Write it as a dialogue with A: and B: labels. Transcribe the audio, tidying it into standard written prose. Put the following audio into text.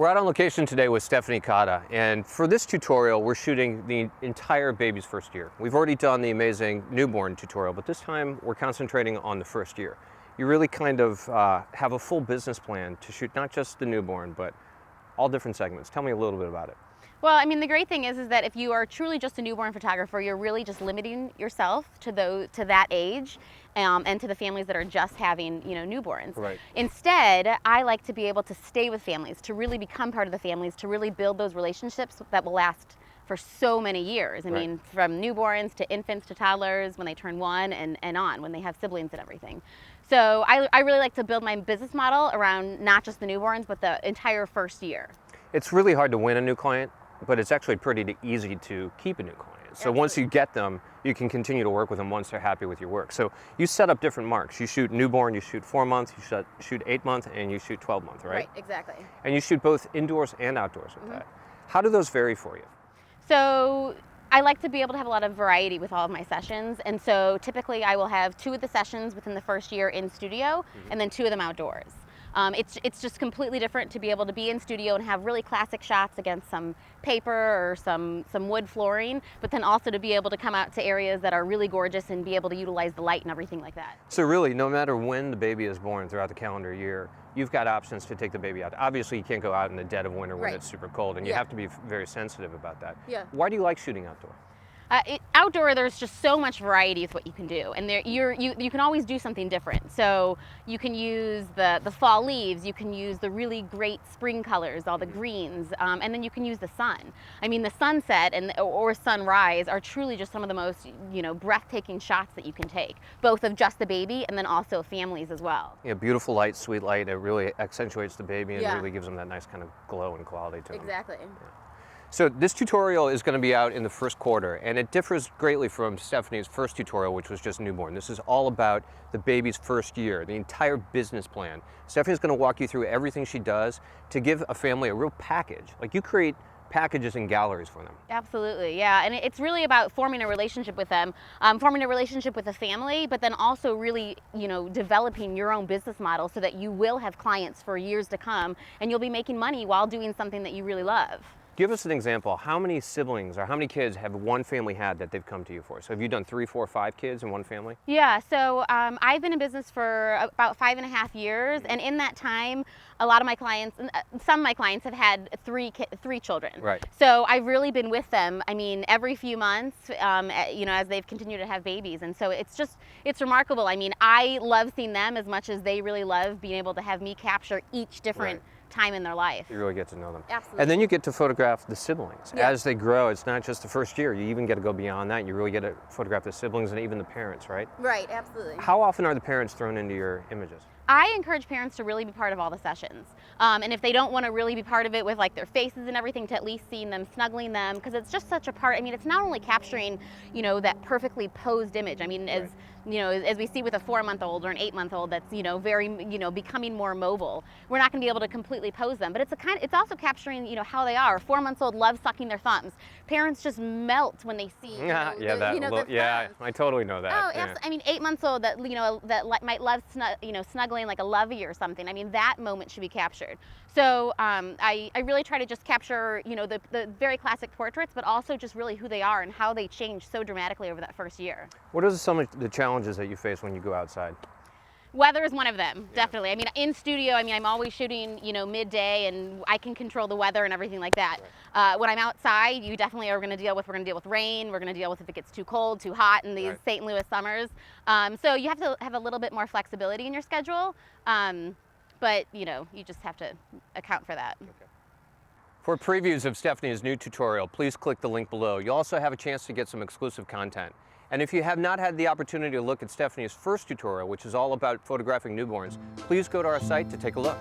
A: We're out on location today with Stephanie Cotta, and for this tutorial we're shooting the entire baby's first year. We've already done the amazing newborn tutorial, but this time we're concentrating on the first year. You really kind of have a full business plan to shoot not just the newborn, but all different segments. Tell me a little bit about it.
B: Well, I mean, the great thing is that if you are truly just a newborn photographer, you're really just limiting yourself to that age, and to the families that are just having, newborns.
A: Right.
B: Instead, I like to be able to stay with families, to really become part of the families, to really build those relationships that will last for so many years. I mean, from newborns to infants to toddlers, when they turn 1 and on, when they have siblings and everything. So I really like to build my business model around not just the newborns, but the entire first year.
A: It's really hard to win a new client, but it's actually pretty easy to keep a new client. So
B: Absolutely.
A: Once you get them, you can continue to work with them once they're happy with your work. So you set up different marks. You shoot newborn, you shoot 4 months, you shoot 8 month, and you shoot 12 month, right?
B: Right, exactly.
A: And you shoot both indoors and outdoors with that. How do those vary for you?
B: So I like to be able to have a lot of variety with all of my sessions, and so typically I will have 2 of the sessions within the first year in studio, and then 2 of them outdoors. It's just completely different to be able to be in studio and have really classic shots against some paper or some wood flooring, but then also to be able to come out to areas that are really gorgeous and be able to utilize the light and everything like that.
A: So really, no matter when the baby is born throughout the calendar year, you've got options to take the baby out. Obviously, you can't go out in the dead of winter when it's super cold, and you have to be very sensitive about that.
B: Yeah.
A: Why do you like shooting outdoor?
B: Outdoor, there's just so much variety with what you can do, and you can always do something different. So you can use the fall leaves, you can use the really great spring colors, all the greens, and then you can use the sun. I mean, the sunset or sunrise are truly just some of the most breathtaking shots that you can take, both of just the baby and then also families as well.
A: Yeah, beautiful light, sweet light. It really accentuates the baby and
B: Yeah.
A: really gives them that nice kind of glow and quality to them.
B: Exactly.
A: Yeah. So this tutorial is going to be out in the first quarter, and it differs greatly from Stephanie's first tutorial, which was just newborn. This is all about the baby's first year, the entire business plan. Stephanie's going to walk you through everything she does to give a family a real package. Like, you create packages and galleries for them.
B: Absolutely, yeah, and it's really about forming a relationship with them, forming a relationship with the family, but then also really, developing your own business model so that you will have clients for years to come, and you'll be making money while doing something that you really love.
A: Give us an example. How many siblings or how many kids have one family had that they've come to you for? So have you done 3, 4, 5 kids in one family?
B: Yeah, so I've been in business for about 5.5 years, and in that time, a lot of my clients, some of my clients have had 3 children.
A: Right.
B: So I've really been with them, I mean, every few months, as they've continued to have babies. And so it's remarkable. I mean, I love seeing them as much as they really love being able to have me capture each different time in their life.
A: You really get to know them.
B: Absolutely.
A: And then you get to photograph the siblings.
B: Yeah.
A: As they grow, it's not just the first year. You even get to go beyond that. You really get to photograph the siblings and even the parents, right?
B: Right, absolutely.
A: How often are the parents thrown into your images?
B: I encourage parents to really be part of all the sessions. And if they don't want to really be part of it with like their faces and everything, to at least seeing them, snuggling them, because it's just such a part. I mean, it's not only capturing, that perfectly posed image. I mean, as we see with a 4-month-old or an 8-month-old that's, very, becoming more mobile, we're not going to be able to completely pose them. But it's also capturing, how they are. 4-month-old loves sucking their thumbs. Parents just melt when they see,
A: I totally know that.
B: Oh, absolutely. I mean, 8-month-old that, might love, snuggling like a lovey or something. I mean, that moment should be captured. So I really try to just capture, the very classic portraits, but also just really who they are and how they change so dramatically over that first year.
A: What are some of the challenges that you face when you go outside?
B: Weather is one of them, definitely. I mean, in studio, I'm always shooting, midday, and I can control the weather and everything like that.
A: Right.
B: When I'm outside, you definitely are going to deal with rain. We're going to deal with if it gets too cold, too hot in these St. Louis summers. So you have to have a little bit more flexibility in your schedule. But, you just have to account for that.
A: Okay. For previews of Stephanie's new tutorial, please click the link below. You also have a chance to get some exclusive content. And if you have not had the opportunity to look at Stephanie's first tutorial, which is all about photographing newborns, please go to our site to take a look.